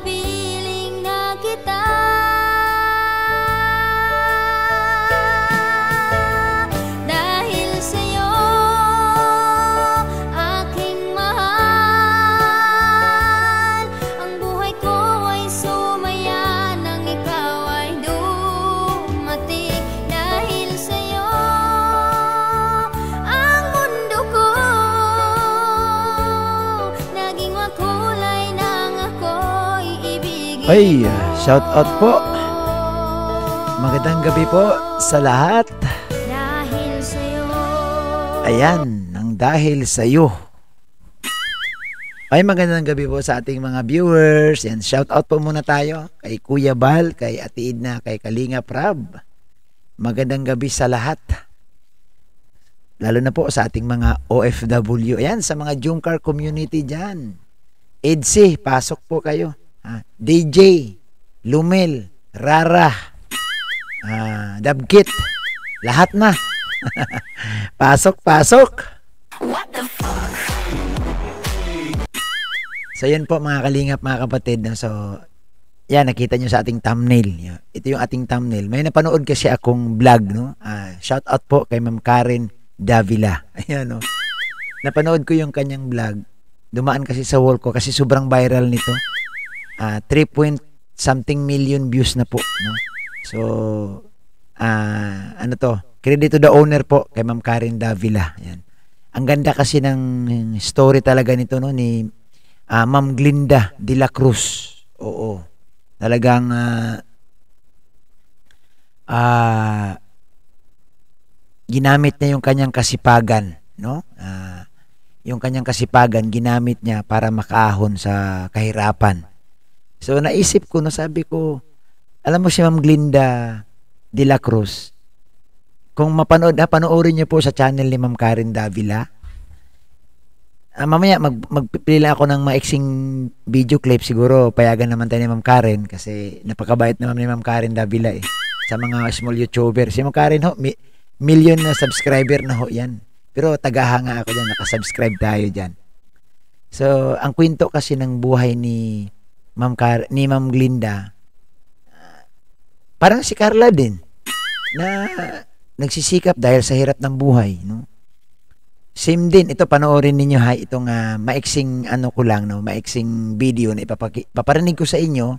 piling na kita. Dahil sa'yo, aking mahal, ang buhay ko ay sumaya nang ikaw ay dumating. Dahil sa'yo, ang mundo ko naging makulay nang ako'y ibigin. Ay, shout out po. Magandang gabi po sa lahat. Dahil sa'yo. Ayan, ang dahil sa'yo. Ay, magandang gabi po sa ating mga viewers. Yan, shout out po muna tayo kay Kuya Bal, kay Ate Edna, kay Kalinga Prab. Magandang gabi sa lahat. Lalo na po sa ating mga OFW. Ayan, sa mga Jungkar community dyan. EDSI, pasok po kayo. DJ, Lumel, Rara, Dabkit, lahat na. Pasok, pasok. So yan po mga kalingap, mga kapatid. So yan, nakita nyo sa ating thumbnail. Ito yung ating thumbnail. May napanood kasi akong vlog, no? Shout out po kay Ma'am Karen Davila. Ayan, no? Napanood ko yung kanyang vlog. Dumaan kasi sa wall ko kasi sobrang viral nito. 3 point something million views na po, no? So ano to? Credit to the owner po kay Ma'am Karen Davila. Ayan. Ang ganda kasi ng story talaga nito, no, ni Ma'am Glinda de la Cruz. Oo. Talagang ginamit niya yung kanyang kasipagan, no? Yung kanyang kasipagan ginamit niya para makaahon sa kahirapan. So naisip ko, no, sabi ko, alam mo si Ma'am Glinda de la Cruz, kung panoorin niyo po sa channel ni Ma'am Karen Davila. Mamaya magpipili lang ako ng maiksing video clip, siguro payagan naman tayo ni Ma'am Karen kasi napakabait naman ni Ma'am Karen Davila sa mga small YouTuber. Si Ma'am Karen ho, million na subscriber na ho yan. Pero tagahanga ako dyan, nakasubscribe tayo dyan. So, ang kwento kasi ng buhay ni Ma'am Glinda, parang si Carla din, na nagsisikap dahil sa hirap ng buhay, no? Same din, ito panoorin ninyo ha, itong maiksing ko lang, no, maiksing video na ipaparinig ko sa inyo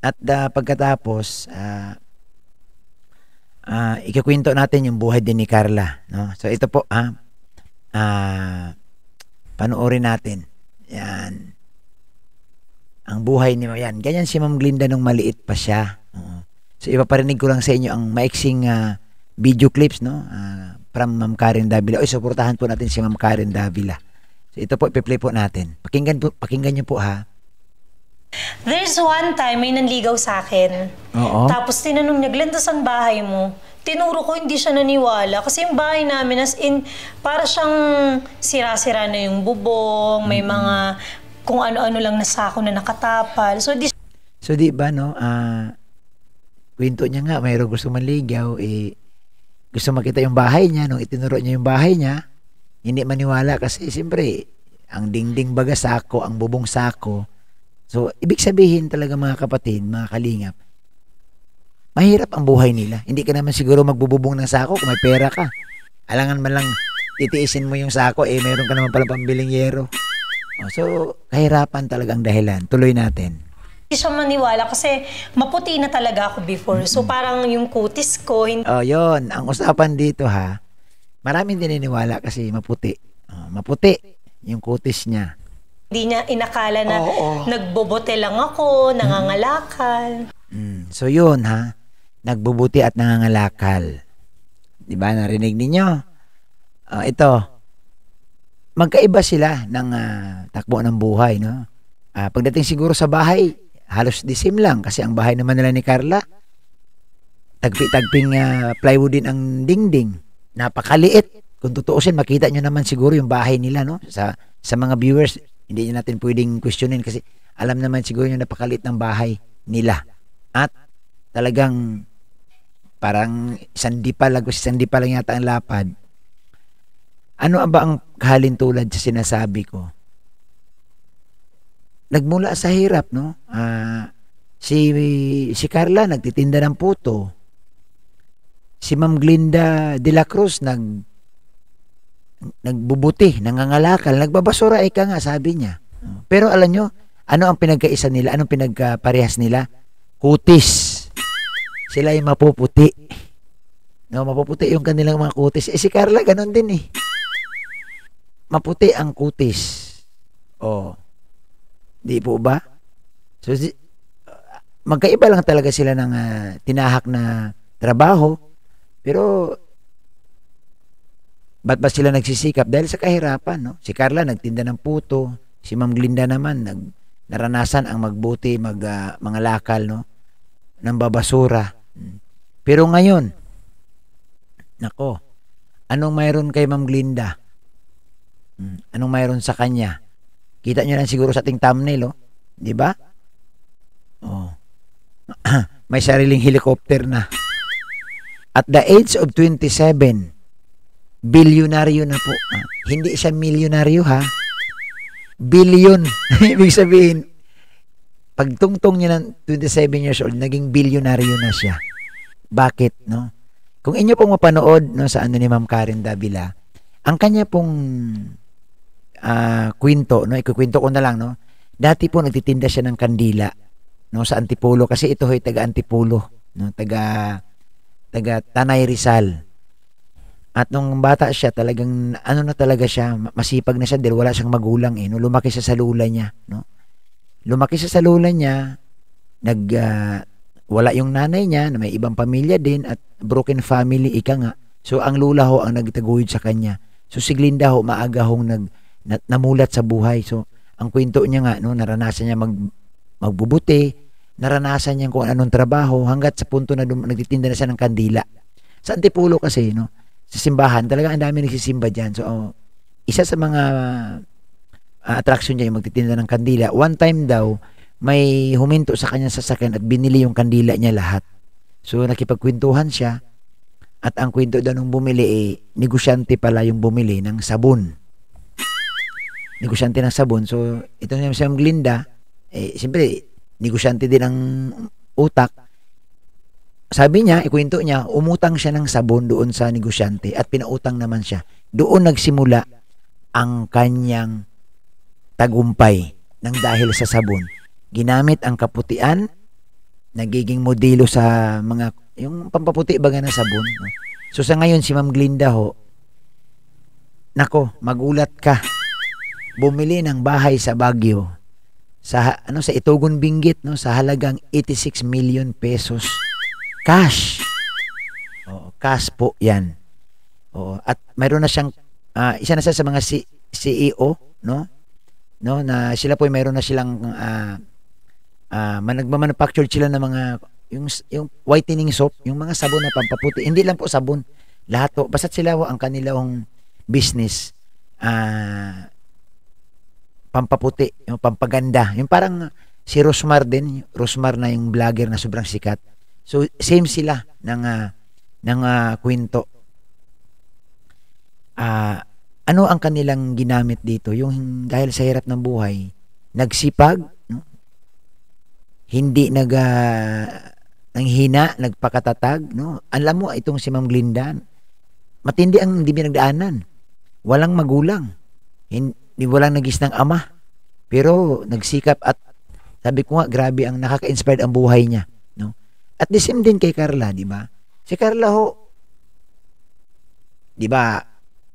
at pagkatapos ikakwento natin yung buhay din ni Carla, no? So ito po panoorin natin. Yan. Ang buhay ni yan. Ganyan si Ma'am Glinda nung maliit pa siya. So ipaparinig ko lang sa inyo ang maiksing video clips, no? From Ma'am Karen Davila. Suportahan po natin si Ma'am Karen Davila. So ito po, ipi-play po natin. Pakinggan niyo po ha. There's one time may nanligaw sa akin. Oo. Tapos tinanong niya, Glenda, saan bahay mo? Tinuro ko, hindi siya naniwala. Kasi yung bahay namin, as in, para siyang sira-sira na yung bubong, may mga kung ano-ano lang na sako na nakatapal. So di ba, no? Kwento niya nga, mayroong gusto manligaw, gusto makita yung bahay niya, nung itinuro niya yung bahay niya, hindi maniwala kasi siyempre, ang dingding baga sako, ang bubong sako. So, ibig sabihin talaga mga kapatid, mga kalingap, mahirap ang buhay nila. Hindi ka naman siguro magbububong ng sako kung may pera ka. Alangan man lang titiisin mo yung sako, meron ka naman pala pambiling yero. So, kahirapan talagang dahilan. Tuloy natin. Hindi siya maniwala kasi maputi na talaga ako before. So, parang yung kutis ko... Yun. Ang usapan dito ha, maraming dininiwala kasi maputi. Maputi yung kutis niya. Hindi niya inakala na nagbobote lang ako, nangangalakal. So, yun ha, nagbubuti at nangangalakal. Diba? Narinig ninyo? Ito. Magkaiba sila ng takbo ng buhay, no? Pagdating siguro sa bahay, halos the same lang kasi ang bahay naman nila ni Carla, tagpi-tagping plywood din ang dingding. Napakaliit. Kung tutuusin, makita nyo naman siguro yung bahay nila, no? Sa mga viewers, hindi natin pwedeng questionin kasi alam naman siguro yung napakaliit ng bahay nila. At talagang parang isang dipa lang yata ang lapad. Ano ba ang kahalintulad sa sinasabi ko? nagmula sa hirap, no? Si Carla nagtitinda ng puto. Si Ma'am Glinda de la Cruz nagbubuti, nangangalakal, nagbabasura ika nga, sabi niya. Pero alam nyo, ano ang pinagkaisa nila? Anong pinagparehas nila? Kutis. Sila ay mapuputi. No, mapuputi yung kanilang mga kutis. Si Carla ganun din eh. Maputi ang kutis. Oh. Di po ba? So, magkaiba lang talaga sila ng tinahak na trabaho. Pero ba't ba sila nagsisikap? Dahil sa kahirapan, no? Si Carla nagtinda ng puto, si Ma'am Glinda naman naranasan ang magbuti, mga lakal, no? Ng babasura. Pero ngayon, nako, anong mayroon kay Ma'am Glinda? Anong mayroon sa kanya? Kita nyo lang siguro sa ating thumbnail, oh. Di ba? Oh. May sariling helicopter na. At the age of 27, bilyonaryo na po. Hindi siya milyonaryo, ha? Billion. Ibig sabihin, pagtungtong niya ng 27 years old, naging bilyonaryo na siya. Bakit, no? Kung inyo pong mapanood, no, sa ano ni Ma'am Karen Davila, ang kanya pong kwento, no, ikukwento ko na lang, no? Dati po nagtitinda siya ng kandila, no, sa Antipolo, kasi ito ho'y taga Antipolo, no, taga Tanay Rizal. At nung bata siya, talagang ano na talaga siya, masipag na siya dahil wala siyang magulang eh, no? Lumaki siya sa lula niya, no? Lumaki siya sa lula niya, wala yung nanay niya, na may ibang pamilya din, at broken family, ika nga. So ang lula ho ang nagtaguyod sa kanya. So si Glinda ho, maaga hong namulat sa buhay. So ang kwento niya nga, no, naranasan niya magbubuti, naranasan niya kung anong trabaho, hanggat sa punto na nagtitinda na siya ng kandila. Sa Antipolo kasi, no, sa simbahan, talaga ang dami nagsisimba dyan. So, isa sa mga attraction niya yung magtitinda ng kandila. One time daw, may huminto sa kanyang sasakyan at binili yung kandila niya lahat. So, nakipagkwentuhan siya. At ang kwento daw nung bumili, negosyante pala yung bumili ng sabon. Negosyante ng sabon. So, ito na si Ma'am Glinda, siyempre, negosyante din ang utak. Sabi niya, ikwento niya, umutang siya ng sabon doon sa negosyante at pinautang naman siya. Doon nagsimula ang kanyang tagumpay ng dahil sa sabon. Ginamit ang kaputian, nagiging modelo sa mga, yung pampaputi baga ng sabon. No? So sa ngayon, si Ma'am Glinda ho, nako, magulat ka. Bumili ng bahay sa Baguio, sa Itugon Benguet, no, sa halagang 86 million pesos. Cash. Oo, cash po 'yan. Oo, at mayroon na siyang isa na siya sa mga CEO, no? No, na sila po mayroon na silang nagma-manufacture sila ng mga yung whitening soap, yung mga sabon na pampaputi. Hindi lang po sabon, lahat po. Basta sila ho ang kanilang business pampaputi, yung pampaganda. Yung parang si Rosmar din, Rosmar na yung vlogger na sobrang sikat. So same sila ng kwento. Ano ang kanilang ginamit dito? Yung dahil sa hirap ng buhay, nagsipag, no? Hindi nanghina, nagpakatatag, no? Alam mo itong si Ma'am Glinda, matindi ang hindi binagdaanan. Walang magulang. Walang nagis ng ama. Pero nagsikap at sabi ko nga, grabe ang nakaka-inspired ang buhay niya, no? At the same din kay Carla, di ba? Si Carla ho, di ba,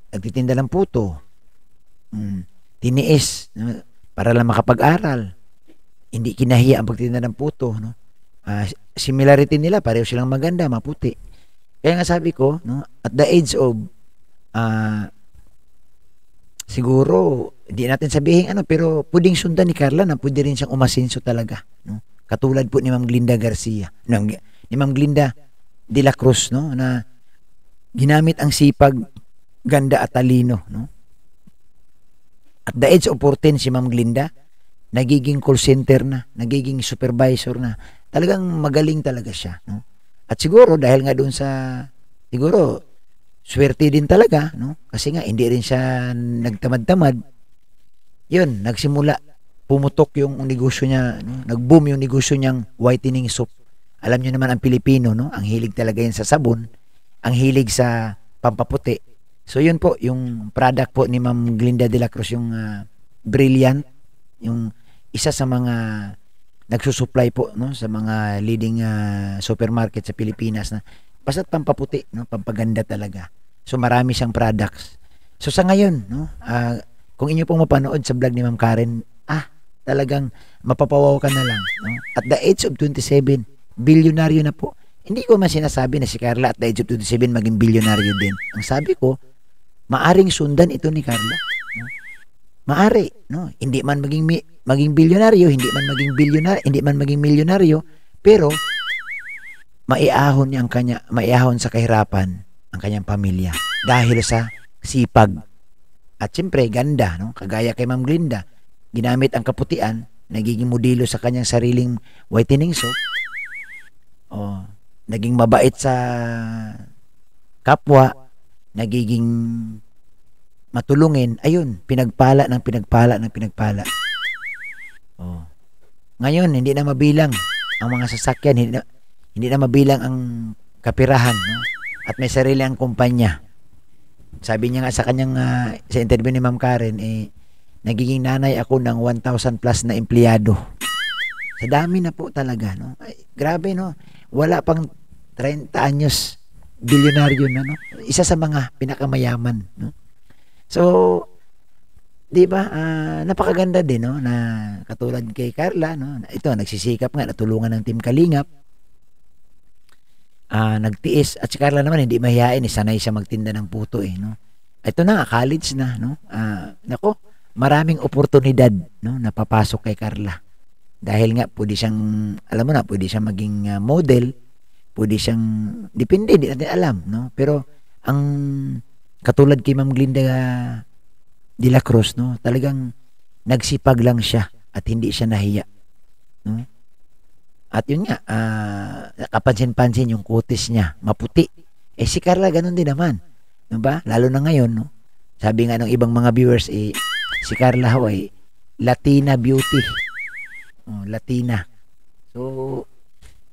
nagtitinda ng puto. Tiniis, no? Para lang makapag-aral. Hindi kinahiya ang pagtitinda ng puto, no? Similarity nila, pareho silang maganda, maputi. Kaya nga sabi ko, no, at the age of siguro, hindi natin sabihin pero pwedeng sundan ni Carla na pwede rin siyang umasenso talaga, no? Katulad po ni Ma'am Glinda Garcia, ni Ma'am Glinda de la Cruz, no, na ginamit ang sipag, ganda at talino, no? At the age of 14, si Ma'am Glinda nagiging call center na, nagiging supervisor na. Talagang magaling talaga siya, no? At siguro dahil nga doon sa siguro swerte din talaga, no? Kasi nga hindi rin siya nagtamad-tamad. 'Yun, nagsimula pumutok yung negosyo niya, no? Nag-boom yung negosyo niyang whitening soap. Alam niyo naman ang Pilipino, no? Ang hilig talaga yan sa sabon, ang hilig sa pampaputi. So yun po, yung product po ni Ma'am Glinda de la Cruz, yung Brilliant, yung isa sa mga nagsusupply po, no, sa mga leading supermarket sa Pilipinas na basta't pampaputi, no, pampaganda talaga. So marami siyang products. So sa ngayon, no, kung inyo pong mapanood sa vlog ni Ma'am Karen, talagang mapapawaw ka na lang, no? At the age of 27, bilyonaryo na po. Hindi ko man sinasabi na si Carla at the age of 27 maging bilyonaryo din. Ang sabi ko, maaring sundan ito ni Carla, no? Maari, no? Hindi man maging bilyonaryo, hindi man maging milyonaryo, pero maiahon sa kahirapan ang kanyang pamilya dahil sa sipag. At siyempre, ganda, no? Kagaya kay Ma'am Glinda, ginamit ang kaputian, nagiging modelo sa kanyang sariling whitening soap. Naging mabait sa kapwa, nagiging matulungin. Ayun, pinagpala. Ngayon, hindi na mabilang ang mga sasakyan, hindi na mabilang ang kapirahan, no? At may sarili ang kumpanya. Sabi niya nga sa kanyang sa interview ni Ma'am Karen, nagiging nanay ako ng 1,000 plus na empleyado. Sa dami na po talaga, no? Ay, grabe, no? Wala pang 30 anyos, bilyonaryo na, no? Isa sa mga pinakamayaman, no? So, di ba, napakaganda din, no? Na katulad kay Carla, no? Ito, nagsisikap nga, natulungan ng Team Kalingap. Nagtiis. At si Carla naman, hindi mahihain, sanay siya magtinda ng puto, no? Ito na, college na, no? Nako, maraming oportunidad, no, napapasok kay Carla. Dahil nga, pwede siyang, alam mo na, pwede siyang maging model, pwede siyang, depende, hindi natin alam, no? Pero, ang katulad kay Ma'am Glinda de la Cruz, no, talagang nagsipag lang siya at hindi siya nahiya, no? At yun nga, kapansin-pansin yung kutis niya, maputi. Si Carla, ganun din naman, diba? Lalo na ngayon, no? Sabi nga ng ibang mga viewers, si Carla ay Latina beauty. Latina. So,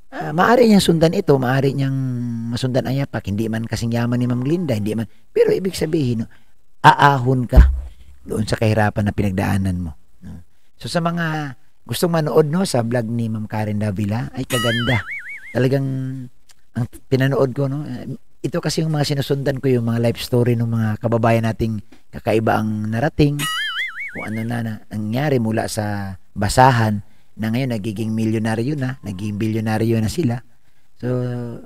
maaari niyang sundan ito, maaari niyang masundan ang yapak, hindi man kasing yaman ni Ma'am Glinda, hindi man, pero ibig sabihin, no, aahon ka doon sa kahirapan na pinagdaanan mo, no? So sa mga gustong manood, no, sa vlog ni Ma'am Karen Davila, ay kaganda. Talagang ang pinanood ko, no, ito kasi yung mga sinusundan ko, yung mga life story ng mga kababayan nating kakaiba ang narating, kung ano na nangyari mula sa basahan na ngayon nagiging milyonaryo na, naging bilyonaryo na sila. So,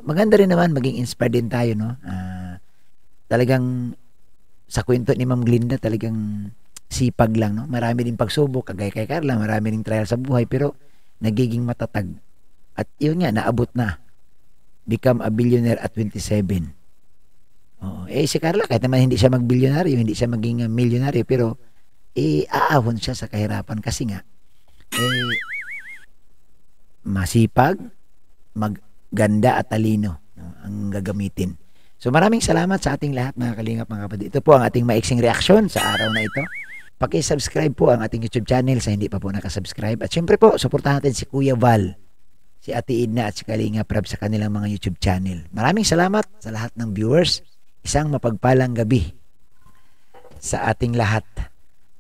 maganda rin naman, maging inspired din tayo, no? Talagang sa kwento ni Ma'am Glinda, talagang sipag lang, no? Marami din pagsubok, kagaya kay Carla, marami ding trial sa buhay, pero nagiging matatag. At yun nga, naabot na. Become a billionaire at 27. Si Carla, kahit naman hindi siya magbilyonaryo, hindi siya maging milyonaryo, pero aahon siya sa kahirapan kasi nga, masipag, magganda at talino, no, ang gagamitin. So maraming salamat sa ating lahat, mga kalingap, mga kapatid. Ito po ang ating maiksing reaksyon sa araw na ito. Paki-subscribe po ang ating YouTube channel sa hindi pa po nakasubscribe. At syempre po, suportahan natin si Kuya Val, si Ate Edna at si Kalinga Prab sa kanilang mga YouTube channel. Maraming salamat sa lahat ng viewers. Isang mapagpalang gabi sa ating lahat.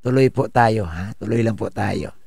Tuloy po tayo, ha? Tuloy lang po tayo.